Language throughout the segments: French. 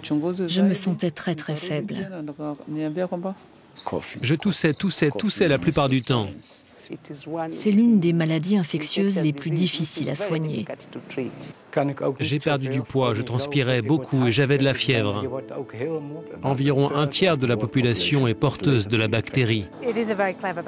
Je me sentais très très faible. Je toussais la plupart du temps. C'est l'une des maladies infectieuses les plus difficiles à soigner. J'ai perdu du poids, je transpirais beaucoup et j'avais de la fièvre. Environ un tiers de la population est porteuse de la bactérie.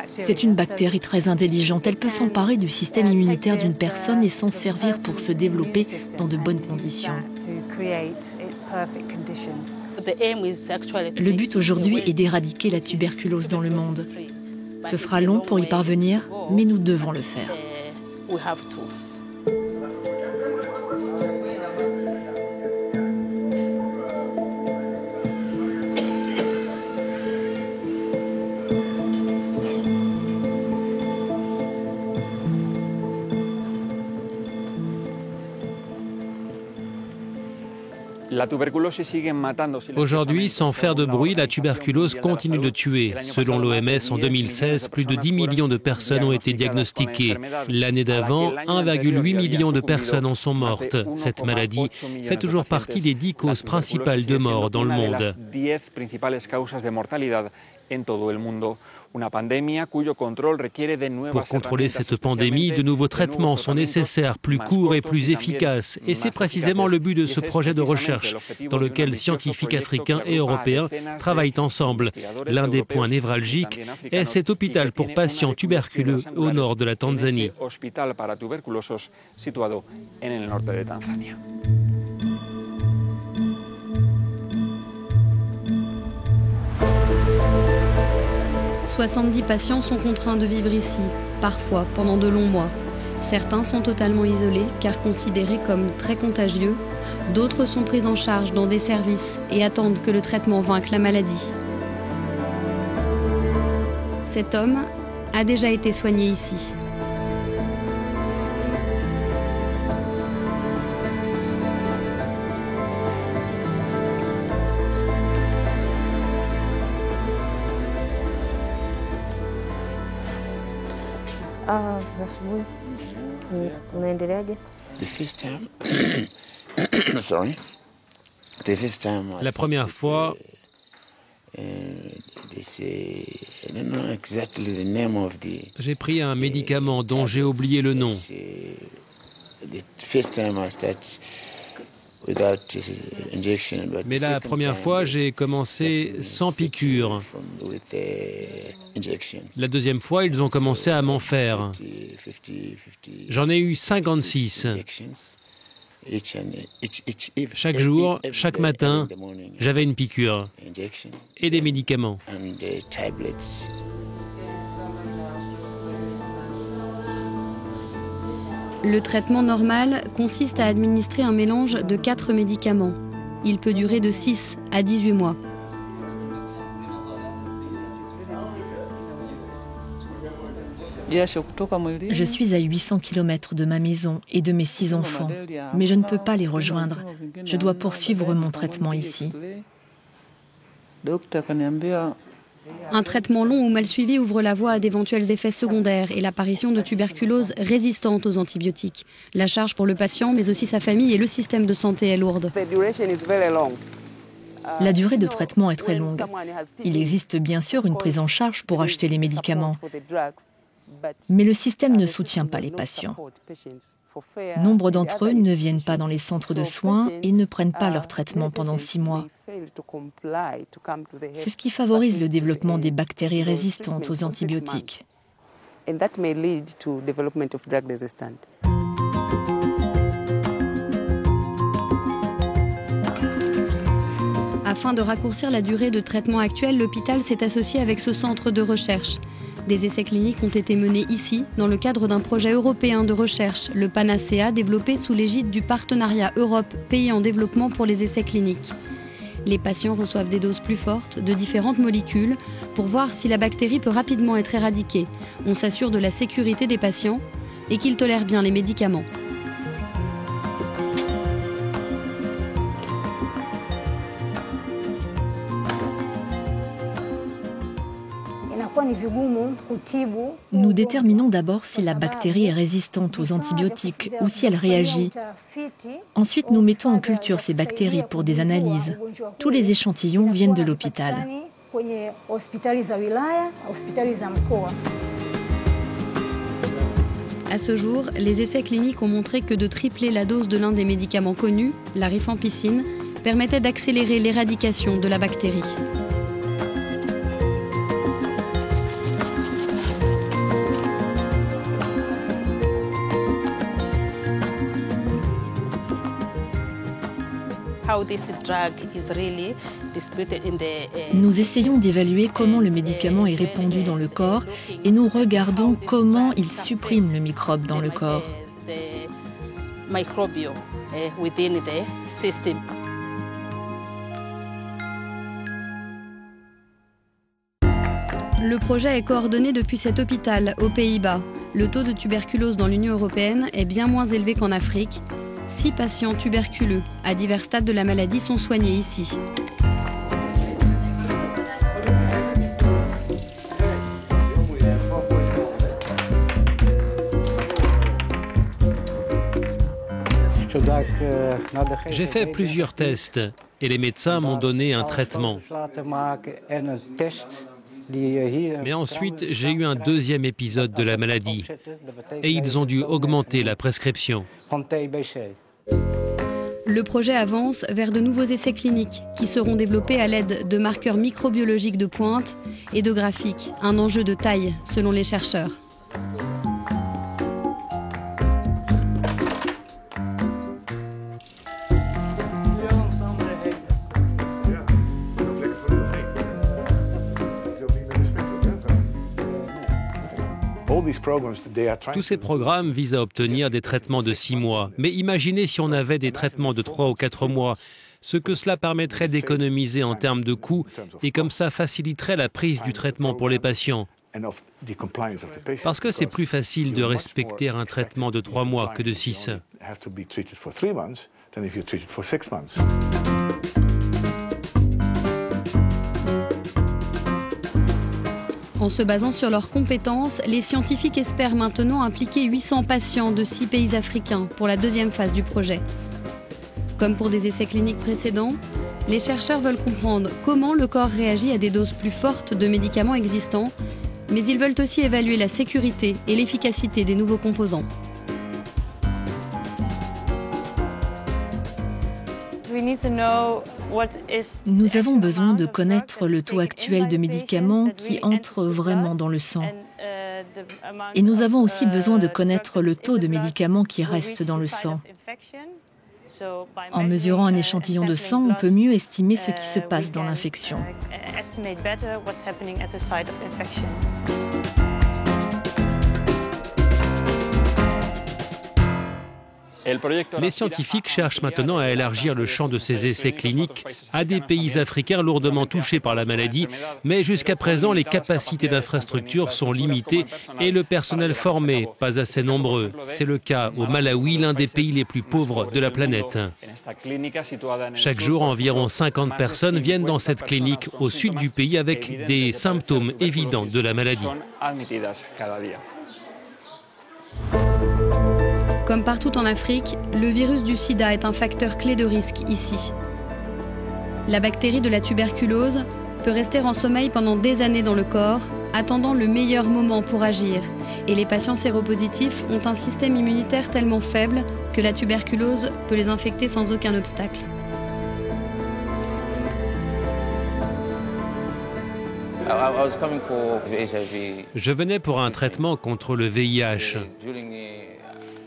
C'est une bactérie très intelligente. Elle peut s'emparer du système immunitaire d'une personne et s'en servir pour se développer dans de bonnes conditions. Le but aujourd'hui est d'éradiquer la tuberculose dans le monde. Ce sera long pour y parvenir, mais nous devons le faire. Aujourd'hui, sans faire de bruit, la tuberculose continue de tuer. Selon l'OMS, en 2016, plus de 10 millions de personnes ont été diagnostiquées. L'année d'avant, 1,8 million de personnes en sont mortes. Cette maladie fait toujours partie des 10 causes principales de mort dans le monde. Pour contrôler cette pandémie, de nouveaux traitements sont nécessaires, plus courts et plus efficaces. Et c'est précisément le but de ce projet de recherche, dans lequel scientifiques africains et européens travaillent ensemble. L'un des points névralgiques est cet hôpital pour patients tuberculeux au nord de la Tanzanie. 70 patients sont contraints de vivre ici, parfois pendant de longs mois. Certains sont totalement isolés car considérés comme très contagieux. D'autres sont pris en charge dans des services et attendent que le traitement vainque la maladie. Cet homme a déjà été soigné ici. La première fois, j'ai pris un médicament dont j'ai oublié le nom. Mais la première fois, j'ai commencé sans piqûre. La deuxième fois, ils ont commencé à m'en faire. J'en ai eu 56. Chaque jour, chaque matin, j'avais une piqûre et des médicaments. Le traitement normal consiste à administrer un mélange de 4 médicaments. Il peut durer de 6 à 18 mois. Je suis à 800 km de ma maison et de mes 6 enfants, mais je ne peux pas les rejoindre. Je dois poursuivre mon traitement ici. Un traitement long ou mal suivi ouvre la voie à d'éventuels effets secondaires et l'apparition de tuberculose résistante aux antibiotiques. La charge pour le patient, mais aussi sa famille et le système de santé est lourde. La durée de traitement est très longue. Il existe bien sûr une prise en charge pour acheter les médicaments, mais le système ne soutient pas les patients. Nombre d'entre eux ne viennent pas dans les centres de soins et ne prennent pas leur traitement pendant 6 mois. C'est ce qui favorise le développement des bactéries résistantes aux antibiotiques. Afin de raccourcir la durée de traitement actuelle, l'hôpital s'est associé avec ce centre de recherche. Des essais cliniques ont été menés ici, dans le cadre d'un projet européen de recherche, le Panacea, développé sous l'égide du partenariat Europe, pays en développement pour les essais cliniques. Les patients reçoivent des doses plus fortes de différentes molécules pour voir si la bactérie peut rapidement être éradiquée. On s'assure de la sécurité des patients et qu'ils tolèrent bien les médicaments. Nous déterminons d'abord si la bactérie est résistante aux antibiotiques ou si elle réagit. Ensuite, nous mettons en culture ces bactéries pour des analyses. Tous les échantillons viennent de l'hôpital. À ce jour, les essais cliniques ont montré que de tripler la dose de l'un des médicaments connus, la rifampicine, permettait d'accélérer l'éradication de la bactérie. Nous essayons d'évaluer comment le médicament est répandu dans le corps et nous regardons comment il supprime le microbe dans le corps. Le projet est coordonné depuis cet hôpital aux Pays-Bas. Le taux de tuberculose dans l'Union européenne est bien moins élevé qu'en Afrique. 6 patients tuberculeux à divers stades de la maladie sont soignés ici. J'ai fait plusieurs tests et les médecins m'ont donné un traitement. Mais ensuite, j'ai eu un deuxième épisode de la maladie et ils ont dû augmenter la prescription. Le projet avance vers de nouveaux essais cliniques qui seront développés à l'aide de marqueurs microbiologiques de pointe et de graphiques, un enjeu de taille selon les chercheurs. Tous ces programmes visent à obtenir des traitements de 6 mois. Mais imaginez si on avait des traitements de 3 ou 4 mois, ce que cela permettrait d'économiser en termes de coûts et comme ça faciliterait la prise du traitement pour les patients. Parce que c'est plus facile de respecter un traitement de 3 mois que de 6. En se basant sur leurs compétences, les scientifiques espèrent maintenant impliquer 800 patients de 6 pays africains pour la deuxième phase du projet. Comme pour des essais cliniques précédents, les chercheurs veulent comprendre comment le corps réagit à des doses plus fortes de médicaments existants, mais ils veulent aussi évaluer la sécurité et l'efficacité des nouveaux composants. Nous avons besoin de connaître le taux actuel de médicaments qui entrent vraiment dans le sang. Et nous avons aussi besoin de connaître le taux de médicaments qui restent dans le sang. En mesurant un échantillon de sang, on peut mieux estimer ce qui se passe dans l'infection. Les scientifiques cherchent maintenant à élargir le champ de ces essais cliniques à des pays africains lourdement touchés par la maladie, mais jusqu'à présent, les capacités d'infrastructure sont limitées et le personnel formé pas assez nombreux. C'est le cas au Malawi, l'un des pays les plus pauvres de la planète. Chaque jour, environ 50 personnes viennent dans cette clinique au sud du pays avec des symptômes évidents de la maladie. Comme partout en Afrique, le virus du sida est un facteur clé de risque ici. La bactérie de la tuberculose peut rester en sommeil pendant des années dans le corps, attendant le meilleur moment pour agir. Et les patients séropositifs ont un système immunitaire tellement faible que la tuberculose peut les infecter sans aucun obstacle. Je venais pour un traitement contre le VIH.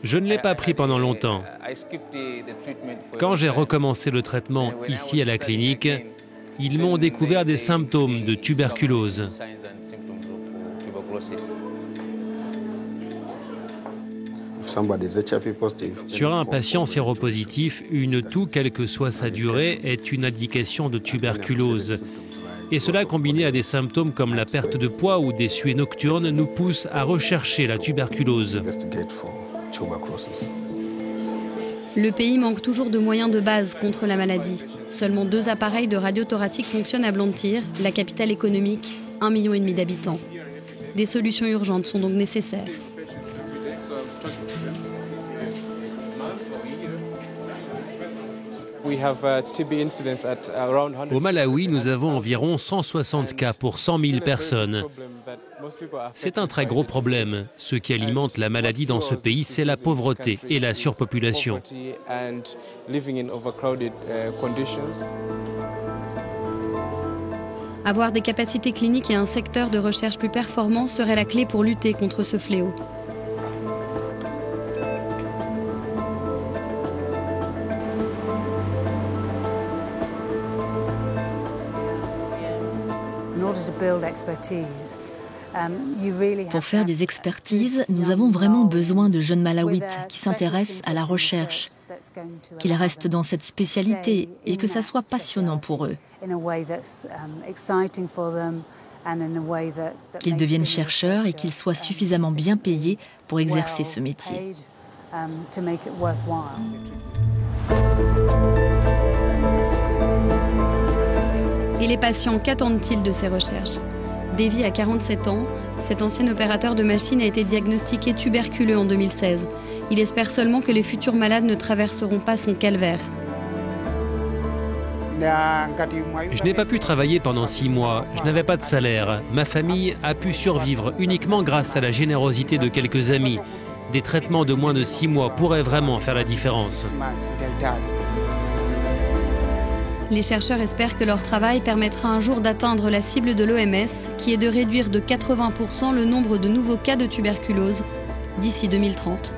Je ne l'ai pas pris pendant longtemps. Quand j'ai recommencé le traitement ici à la clinique, ils m'ont découvert des symptômes de tuberculose. Sur un patient séropositif, une toux, quelle que soit sa durée, est une indication de tuberculose. Et cela, combiné à des symptômes comme la perte de poids ou des suées nocturnes, nous pousse à rechercher la tuberculose. Le pays manque toujours de moyens de base contre la maladie. Seulement 2 appareils de radiothoracique fonctionnent à Blantyre, la capitale économique, 1,5 million d'habitants. Des solutions urgentes sont donc nécessaires. Au Malawi, nous avons environ 160 cas pour 100 000 personnes. C'est un très gros problème. Ce qui alimente la maladie dans ce pays, c'est la pauvreté et la surpopulation. Avoir des capacités cliniques et un secteur de recherche plus performant serait la clé pour lutter contre ce fléau. Pour faire des expertises, nous avons vraiment besoin de jeunes Malawites qui s'intéressent à la recherche, qu'ils restent dans cette spécialité et que ça soit passionnant pour eux. Qu'ils deviennent chercheurs et qu'ils soient suffisamment bien payés pour exercer ce métier. Et les patients, qu'attendent-ils de ces recherches ? Davy a 47 ans. Cet ancien opérateur de machine a été diagnostiqué tuberculeux en 2016. Il espère seulement que les futurs malades ne traverseront pas son calvaire. Je n'ai pas pu travailler pendant 6 mois. Je n'avais pas de salaire. Ma famille a pu survivre uniquement grâce à la générosité de quelques amis. Des traitements de moins de 6 mois pourraient vraiment faire la différence. Les chercheurs espèrent que leur travail permettra un jour d'atteindre la cible de l'OMS, qui est de réduire de 80% le nombre de nouveaux cas de tuberculose d'ici 2030.